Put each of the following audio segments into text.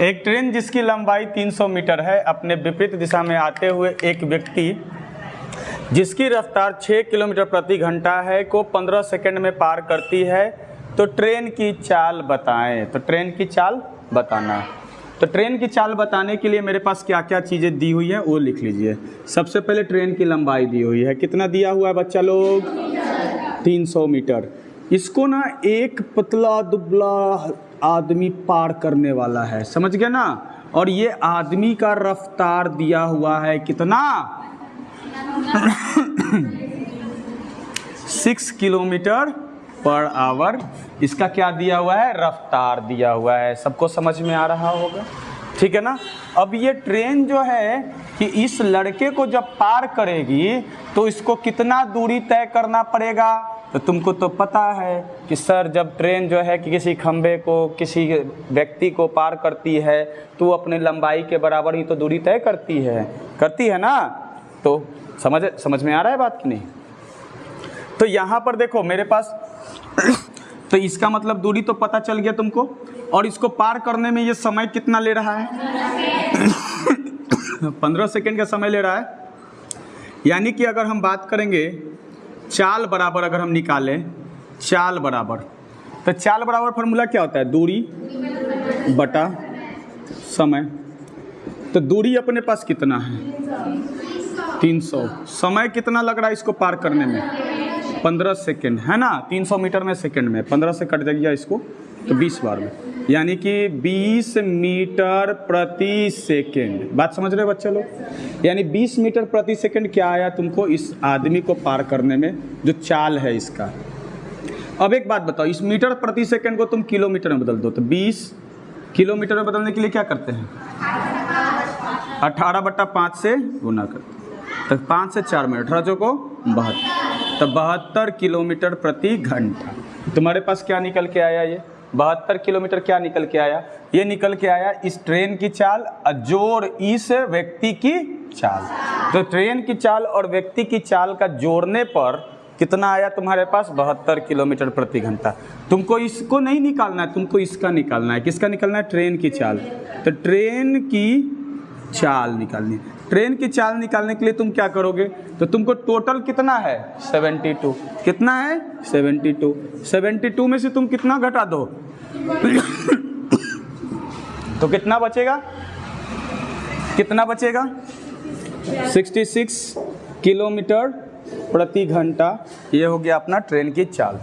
एक ट्रेन जिसकी लंबाई 300 मीटर है अपने विपरीत दिशा में आते हुए एक व्यक्ति जिसकी रफ्तार 6 किलोमीटर प्रति घंटा है को 15 सेकंड में पार करती है, तो ट्रेन की चाल बताएं। तो ट्रेन की चाल बताना। तो ट्रेन की चाल बताने के लिए मेरे पास क्या क्या चीज़ें दी हुई है वो लिख लीजिए। सबसे पहले ट्रेन की लंबाई दी हुई है, कितना दिया हुआ है बच्चा लोग? 300 मीटर। इसको ना एक पतला दुबला आदमी पार करने वाला है, समझ गए ना। और ये आदमी का रफ्तार दिया हुआ है कितना? 6 किलोमीटर पर आवर। इसका क्या दिया हुआ है? रफ्तार दिया हुआ है। सबको समझ में आ रहा होगा, ठीक है ना। अब ये ट्रेन जो है कि इस लड़के को जब पार करेगी तो इसको कितना दूरी तय करना पड़ेगा? तो तुमको तो पता है कि सर जब ट्रेन जो है कि किसी खंबे को किसी व्यक्ति को पार करती है तो वो अपने लंबाई के बराबर ही तो दूरी तय करती है ना। तो समझ में आ रहा है बात कि नहीं? तो यहाँ पर देखो मेरे पास तो इसका मतलब दूरी तो पता चल गया तुमको। और इसको पार करने में ये समय कितना ले रहा है? 15 सेकेंड का समय ले रहा है। यानी कि अगर हम बात करेंगे चाल बराबर, अगर हम निकालें चाल बराबर, तो चाल बराबर फार्मूला क्या होता है? दूरी बटा समय। तो दूरी अपने पास कितना है? 300। समय कितना लग रहा है इसको पार करने में? 15 सेकेंड, है ना। 300 मीटर में सेकेंड में 15 से कट जाएगा इसको तो 20 बार में, यानी कि 20 मीटर प्रति सेकेंड। बात समझ रहे बच्चे लोग? यानी 20 मीटर प्रति सेकेंड क्या आया तुमको इस आदमी को पार करने में, जो चाल है इसका। अब एक बात बताओ, इस मीटर प्रति सेकेंड को तुम किलोमीटर में बदल दो तो 20 किलोमीटर में बदलने के लिए क्या करते हैं? 18/5 से गुना करते हैं। तो 5 से 4 मिनट, 18 को 72, तो 72 किलोमीटर प्रति घंटा। तुम्हारे पास क्या निकल के आया? ये 72 किलोमीटर क्या निकल के आया? ये निकल के आया इस ट्रेन की चाल जोड़ इस व्यक्ति की चाल। तो ट्रेन की चाल और व्यक्ति की चाल का जोड़ने पर कितना आया तुम्हारे पास? 72 किलोमीटर प्रति घंटा। तुमको इसको नहीं निकालना है, तुमको इसका निकालना है। किसका निकालना है? ट्रेन की चाल। तो ट्रेन की चाल निकालनी है। ट्रेन की चाल निकालने के लिए तुम क्या करोगे? तो तुमको टोटल कितना है? 72। कितना है? 72। 72 में से तुम कितना घटा दो तो कितना बचेगा? 66 किलोमीटर प्रति घंटा। ये हो गया अपना ट्रेन की चाल।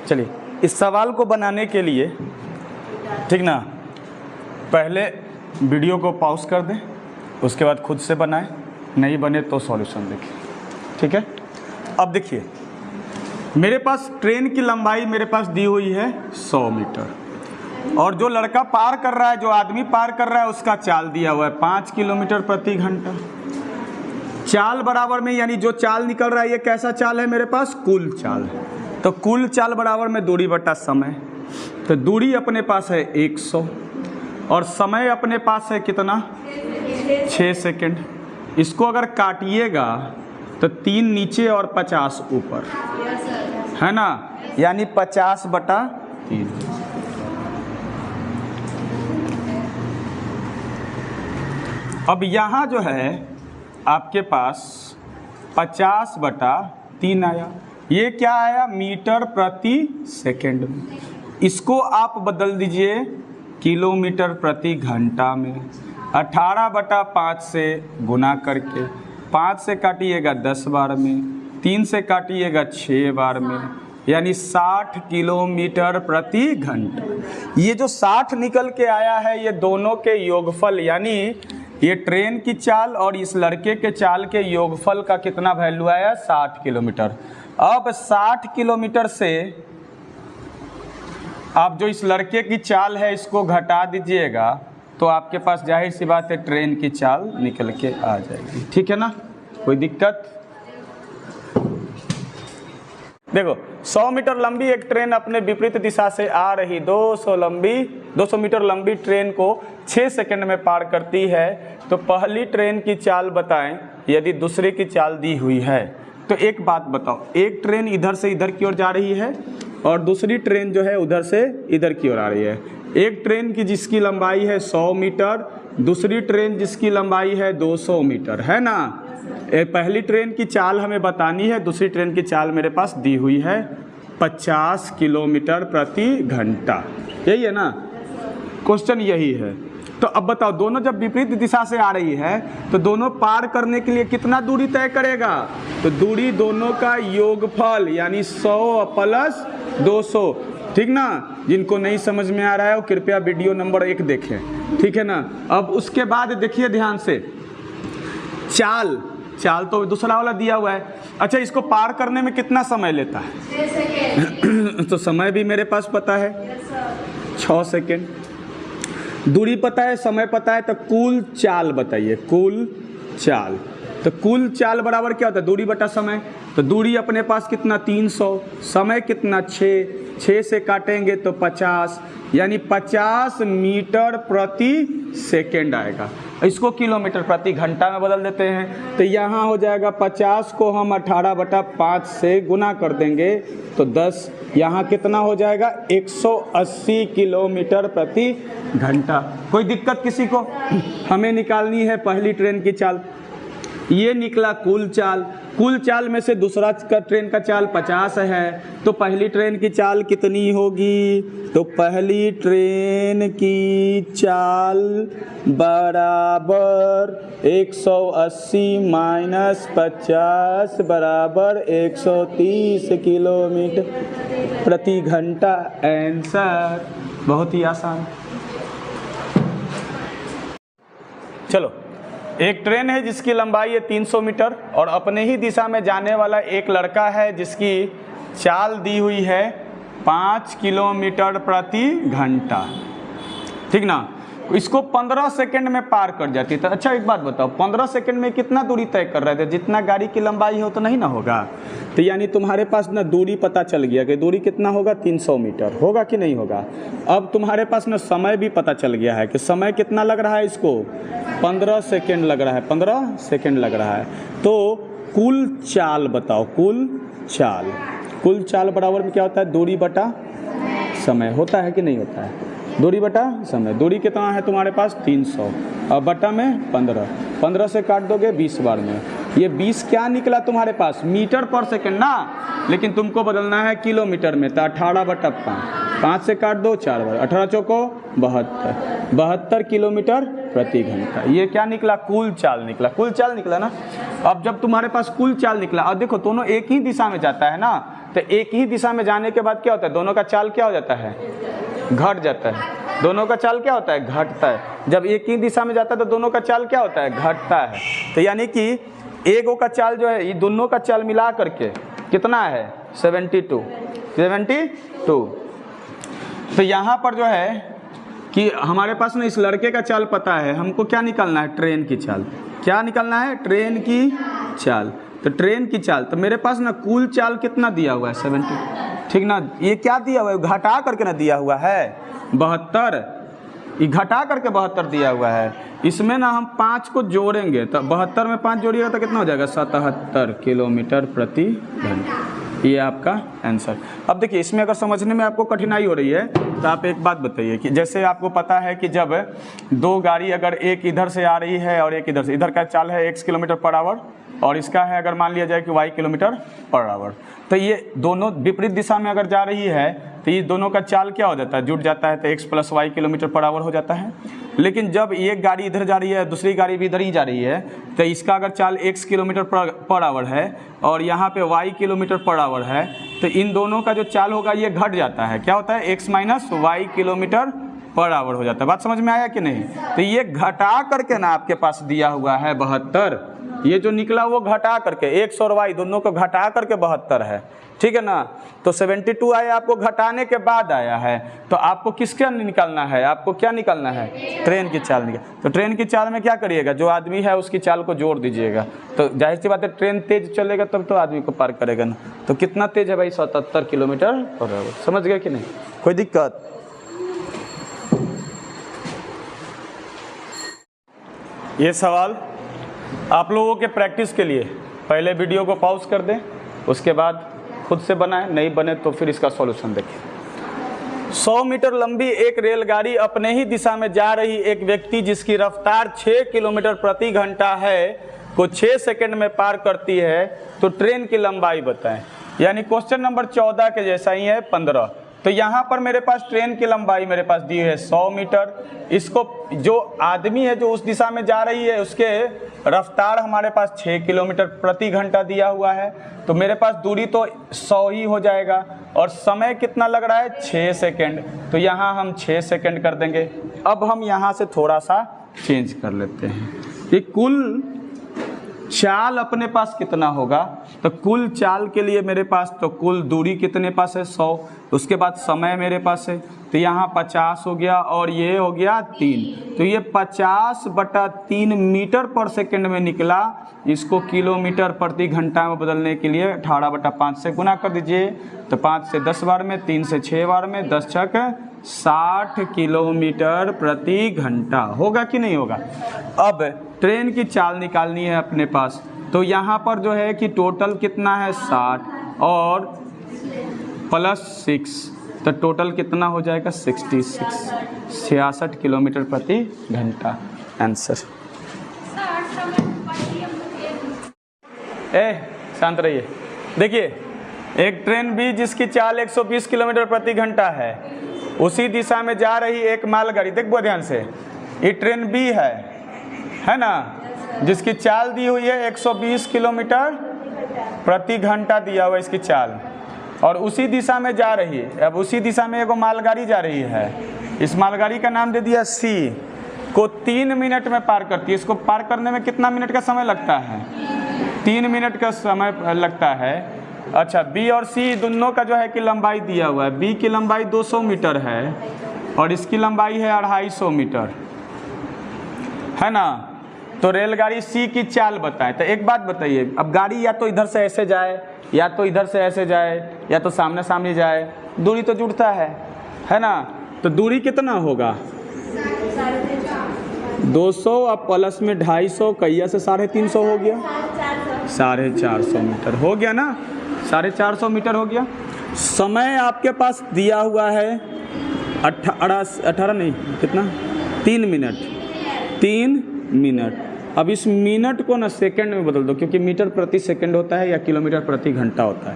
चलिए इस सवाल को बनाने के लिए, ठीक ना, पहले वीडियो को पॉज कर दें, उसके बाद खुद से बनाएं, नहीं बने तो सॉल्यूशन देखें, ठीक है। अब देखिए मेरे पास ट्रेन की लंबाई मेरे पास दी हुई है 100 मीटर और जो लड़का पार कर रहा है, जो आदमी पार कर रहा है, उसका चाल दिया हुआ है 5 किलोमीटर प्रति घंटा। चाल बराबर में, यानी जो चाल निकल रहा है ये कैसा चाल है मेरे पास? कुल चाल है। तो कुल चाल बराबर में दूरी बटा समय। तो दूरी अपने पास है 100 और समय अपने पास है कितना? 6 सेकेंड। इसको अगर काटिएगा तो 3 नीचे और 50 ऊपर, है ना, यानी 50/3। अब यहाँ जो है आपके पास 50/3 आया। ये क्या आया? मीटर प्रति सेकेंड में। इसको आप बदल दीजिए किलोमीटर प्रति घंटा में। 18/5 से गुना करके 5 से काटिएगा 10 बार में, 3 से काटिएगा 6 बार में, यानी 60 किलोमीटर प्रति घंटा। ये जो 60 निकल के आया है ये दोनों के योगफल, यानी ये ट्रेन की चाल और इस लड़के के चाल के योगफल का कितना वैल्यू आया? 60 किलोमीटर। अब 60 किलोमीटर से आप जो इस लड़के की चाल है इसको घटा दीजिएगा तो आपके पास जाहिर सी बात है ट्रेन की चाल निकल के आ जाएगी, ठीक है ना। कोई दिक्कत? देखो 100 मीटर लंबी एक ट्रेन अपने विपरीत दिशा से आ रही 200 मीटर लंबी ट्रेन को 6 सेकंड में पार करती है। तो पहली ट्रेन की चाल बताएं यदि दूसरे की चाल दी हुई है। तो एक बात बताओ, एक ट्रेन इधर से इधर की ओर जा रही है और दूसरी ट्रेन जो है उधर से इधर की ओर आ रही है। एक ट्रेन की जिसकी लंबाई है 100 मीटर, दूसरी ट्रेन जिसकी लंबाई है 200 मीटर, है ना। पहली ट्रेन की चाल हमें बतानी है, दूसरी ट्रेन की चाल मेरे पास दी हुई है 50 किलोमीटर प्रति घंटा, यही है ना, क्वेश्चन यही है। तो अब बताओ, दोनों जब विपरीत दिशा से आ रही है तो दोनों पार करने के लिए कितना दूरी तय करेगा, तो दूरी दोनों का योगफल यानी 100 प्लस 200, ठीक ना। जिनको नहीं समझ में आ रहा है वो कृपया वीडियो नंबर 1 देखें, ठीक है ना। अब उसके बाद देखिए ध्यान से, चाल तो दूसरा वाला दिया हुआ है। अच्छा, इसको पार करने में कितना समय लेता है तो समय भी मेरे पास पता है 6 सेकेंड, दूरी पता है, समय पता है, तो कुल चाल बताइए, कुल चाल। तो कुल चाल बराबर क्या होता है, दूरी बटा समय। तो दूरी अपने पास कितना 300, समय कितना 6 से काटेंगे तो 50, यानी 50 मीटर प्रति सेकेंड आएगा। इसको किलोमीटर प्रति घंटा में बदल देते हैं, तो यहाँ हो जाएगा 50 को हम 18/5 से गुना कर देंगे तो 10, यहाँ कितना हो जाएगा 180 किलोमीटर प्रति घंटा। कोई दिक्कत किसी को? हमें निकालनी है पहली ट्रेन की चाल। ये निकला कुल चाल, कुल चाल में से दूसरा ट्रेन का चाल 50 है, तो पहली ट्रेन की चाल कितनी होगी, तो पहली ट्रेन की चाल बराबर 180 माइनस 50 बराबर 130 किलोमीटर प्रति घंटा। आंसर बहुत ही आसान। चलो, एक ट्रेन है जिसकी लंबाई है 300 मीटर और अपने ही दिशा में जाने वाला एक लड़का है जिसकी चाल दी हुई है 5 किलोमीटर प्रति घंटा, ठीक ना। इसको 15 सेकंड में पार कर जाती है। तो अच्छा एक बात बताओ, 15 सेकंड में कितना दूरी तय कर रहे थे, जितना गाड़ी की लंबाई हो तो नहीं ना होगा। तो यानी तुम्हारे पास ना दूरी पता चल गया कि दूरी कितना होगा 300 मीटर, होगा कि नहीं होगा। अब तुम्हारे पास ना समय भी पता चल गया है कि समय कितना लग रहा है, इसको 15 सेकेंड लग रहा है, 15 सेकेंड लग रहा है। तो कुल चाल बताओ, कुल चाल, कुल चाल बराबर में क्या होता है, दूरी बटा समय होता है कि नहीं होता है, दूरी बटा समय। दूरी कितना है तुम्हारे पास 300 और बटा में 15 से काट दोगे 20 बार में, ये 20 क्या निकला तुम्हारे पास, मीटर पर सेकंड ना, लेकिन तुमको बदलना है किलोमीटर में, तो 18/5 से काट दो 4 बार, 18 चौको 72 किलोमीटर प्रति घंटा। ये क्या निकला, कुल चाल निकला, कुल चाल निकला ना। अब जब तुम्हारे पास कुल चाल निकला, और देखो दोनों एक ही दिशा में जाता है ना, तो एक ही दिशा में जाने के बाद क्या होता है, दोनों का चाल क्या हो जाता है, घट जाता है। दोनों का चाल क्या होता है, घटता है। जब एक ही दिशा में जाता है तो दोनों का चाल क्या होता है, घटता है। तो यानी कि एगो का चाल जो है, ये दोनों का चाल मिला करके कितना है 72। तो यहाँ पर जो है कि हमारे पास ना इस लड़के का चाल पता है, हमको क्या निकालना है, ट्रेन की चाल। क्या निकालना है, ट्रेन की चाल। तो ट्रेन की चाल, तो मेरे पास ना कुल चाल कितना दिया हुआ है 70, ठीक ना। ये क्या दिया हुआ है, घटा करके ना दिया हुआ है 72, ये घटा करके 72 दिया हुआ है। इसमें ना हम 5 को जोड़ेंगे तो 72 में 5 जोड़िएगा तो कितना हो जाएगा 77 किलोमीटर प्रति घंटा। ये आपका आंसर। अब देखिए, इसमें अगर समझने में आपको कठिनाई हो रही है तो आप एक बात बताइए कि जैसे आपको पता है कि जब दो गाड़ी अगर एक इधर से आ रही है और एक इधर से, इधर का चाल है x किलोमीटर पर आवर और इसका है अगर मान लिया जाए कि y किलोमीटर पर आवर, तो ये दोनों विपरीत दिशा में अगर जा रही है तो ये दोनों का चाल क्या हो जाता है, जुड़ जाता है, तो x + y kilometre per hour हो जाता है। लेकिन जब एक गाड़ी इधर जा रही है, दूसरी गाड़ी भी इधर ही जा रही है, तो इसका अगर चाल x किलोमीटर पर आवर है और यहाँ पे y किलोमीटर पर आवर है, तो इन दोनों का जो चाल होगा ये घट जाता है। क्या होता है, x - y kilometre per hour हो जाता है। बात समझ में आया कि नहीं। तो ये घटा करके ना आपके पास दिया हुआ है 72, ये जो निकला वो घटा करके x और y दोनों को घटा करके 72 है, ठीक है ना। तो 72 आया, आपको घटाने के बाद आया है, तो आपको किसका निकालना है, आपको क्या निकालना है, ट्रेन की चाल निकाल। तो ट्रेन की चाल में क्या करिएगा, जो आदमी है उसकी चाल को जोड़ दीजिएगा, तो जाहिर सी बात है ट्रेन तेज चलेगा तब तो आदमी को पार करेगा ना। तो कितना तेज है भाई, 77 किलोमीटर पर आवर। समझ गए कि नहीं, कोई दिक्कत। ये सवाल आप लोगों के प्रैक्टिस के लिए पहले वीडियो को पॉज कर दें, उसके बाद खुद से बनाए, नहीं बने तो फिर इसका सॉल्यूशन देखिए। 100 मीटर लंबी एक रेलगाड़ी अपने ही दिशा में जा रही एक व्यक्ति जिसकी रफ्तार 6 किलोमीटर प्रति घंटा है को 6 सेकंड में पार करती है, तो ट्रेन की लंबाई बताएं। यानी क्वेश्चन नंबर 14 के जैसा ही है 15। तो यहाँ पर मेरे पास ट्रेन की लंबाई मेरे पास दी है 100 मीटर। इसको जो आदमी है जो उस दिशा में जा रही है उसके रफ्तार हमारे पास 6 किलोमीटर प्रति घंटा दिया हुआ है, तो मेरे पास दूरी तो 100 ही हो जाएगा और समय कितना लग रहा है 6 सेकंड, तो यहाँ हम 6 सेकंड कर देंगे। अब हम यहाँ से थोड़ा सा चेंज कर लेते हैं कि कुल चाल अपने पास कितना होगा। तो कुल चाल के लिए मेरे पास तो कुल दूरी कितने पास है 100, उसके बाद समय मेरे पास है तो यहाँ 50 हो गया और ये हो गया 3, तो ये 50/3 मीटर पर सेकंड में निकला। इसको किलोमीटर प्रति घंटा में बदलने के लिए 18/5 से गुना कर दीजिए, तो 5 से 10 बार में, 3 से 6 बार में, 10 छक 60 किलोमीटर प्रति घंटा होगा कि नहीं होगा। अब ट्रेन की चाल निकालनी है अपने पास, तो यहाँ पर जो है कि टोटल कितना है 60 और +6, तो टोटल कितना हो जाएगा 66 किलोमीटर प्रति घंटा आंसर। शांत रहिए। देखिए एक ट्रेन भी जिसकी चाल 120 किलोमीटर प्रति घंटा है, उसी दिशा में जा रही एक मालगाड़ी, देखो ध्यान से, ये ट्रेन भी है ना, जिसकी चाल दी हुई है 120 किलोमीटर प्रति घंटा दिया हुआ इसकी चाल, और उसी दिशा में जा रही है। अब उसी दिशा में एगो मालगाड़ी जा रही है, इस मालगाड़ी का नाम दे दिया सी, को 3 मिनट में पार करती है। इसको पार करने में कितना मिनट का समय लगता है 3 मिनट का समय लगता है। अच्छा बी और सी दोनों का जो है कि लंबाई दिया हुआ है, बी की लंबाई 200 मीटर है और इसकी लंबाई है 250 मीटर, है ना। तो रेलगाड़ी सी की चाल बताएं। तो एक बात बताइए, अब गाड़ी या तो इधर से ऐसे जाए या तो इधर से ऐसे जाए या तो सामने सामने जाए, दूरी तो जुड़ता है ना। तो दूरी कितना होगा 200 और प्लस में 250, कैया से 350 हो गया, 450 मीटर हो गया ना, 450 मीटर हो गया। समय आपके पास दिया हुआ है 18 नहीं कितना 3 मिनट। अब इस मिनट को ना सेकंड में बदल दो, क्योंकि मीटर प्रति सेकंड होता है या किलोमीटर प्रति घंटा होता है।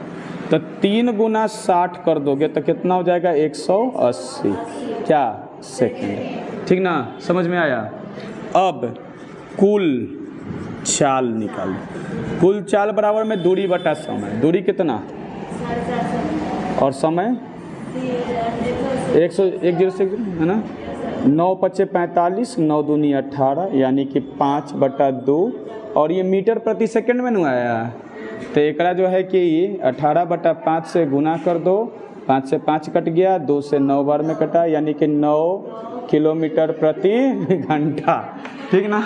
तो 3 × 60 कर दोगे तो कितना हो जाएगा 180 क्या सेकंड, ठीक ना, समझ में आया। अब कुल चाल निकाल, कुल चाल बराबर में दूरी बटा समय, दूरी कितना और समय 101 से है ना, 9 × 5 = 45, 9 × 2 = 18, यानी कि 5/2, और ये मीटर प्रति सेकंड में नहीं आया, तो एकरा जो है कि 18/5 से गुना कर दो, 5 से 5 कट गया, 2 से 9 बार में कटा, यानी कि 9 किलोमीटर प्रति घंटा, ठीक ना।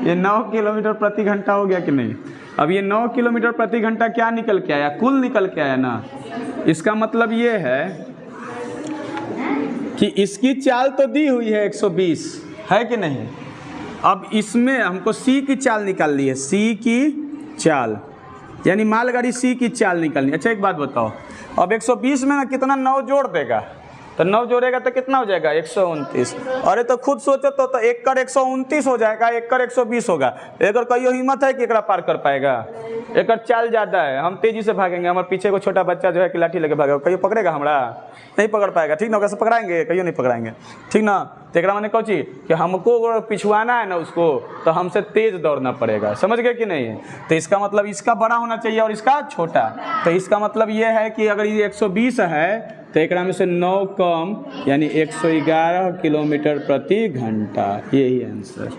ये 9 किलोमीटर प्रति घंटा हो गया कि नहीं। अब ये 9 किलोमीटर प्रति घंटा क्या निकल के आया, कुल निकल के आया ना। इसका मतलब ये है कि इसकी चाल तो दी हुई है 120, है कि नहीं। अब इसमें हमको सी की चाल निकालनी है, सी की चाल यानी मालगाड़ी सी की चाल निकालनी। अच्छा एक बात बताओ, अब 120 में ना कितना 9 जोड़ देगा, तो 9 जोड़ेगा तो कितना हो जाएगा 129। अरे तो खुद सोचो तो 1 कर 129 हो जाएगा, 1 कर 120 होगा। एक कहियो हिम्मत है कि एकरा पार कर पाएगा, एक चाल ज़्यादा है, हम तेज़ी से भागेंगे, हमारे पीछे को छोटा बच्चा जो है कि लाठी लेके भागेगा, कहियो पकड़ेगा हमरा, नहीं पकड़ पाएगा, ठीक ना। कैसे पकड़ाएंगे, कहियो नहीं पकड़ाएंगे, ठीक ना। तो एक मैंने कहो चीज कि हमको पिछुआना है ना उसको, तो हमसे तेज़ दौड़ना पड़ेगा, समझ गए कि नहीं। तो इसका मतलब इसका बड़ा होना चाहिए और इसका छोटा, तो इसका मतलब ये है कि अगर ये 120 है तो एक में से 9 कम, यानी 111 किलोमीटर प्रति घंटा, यही आंसर।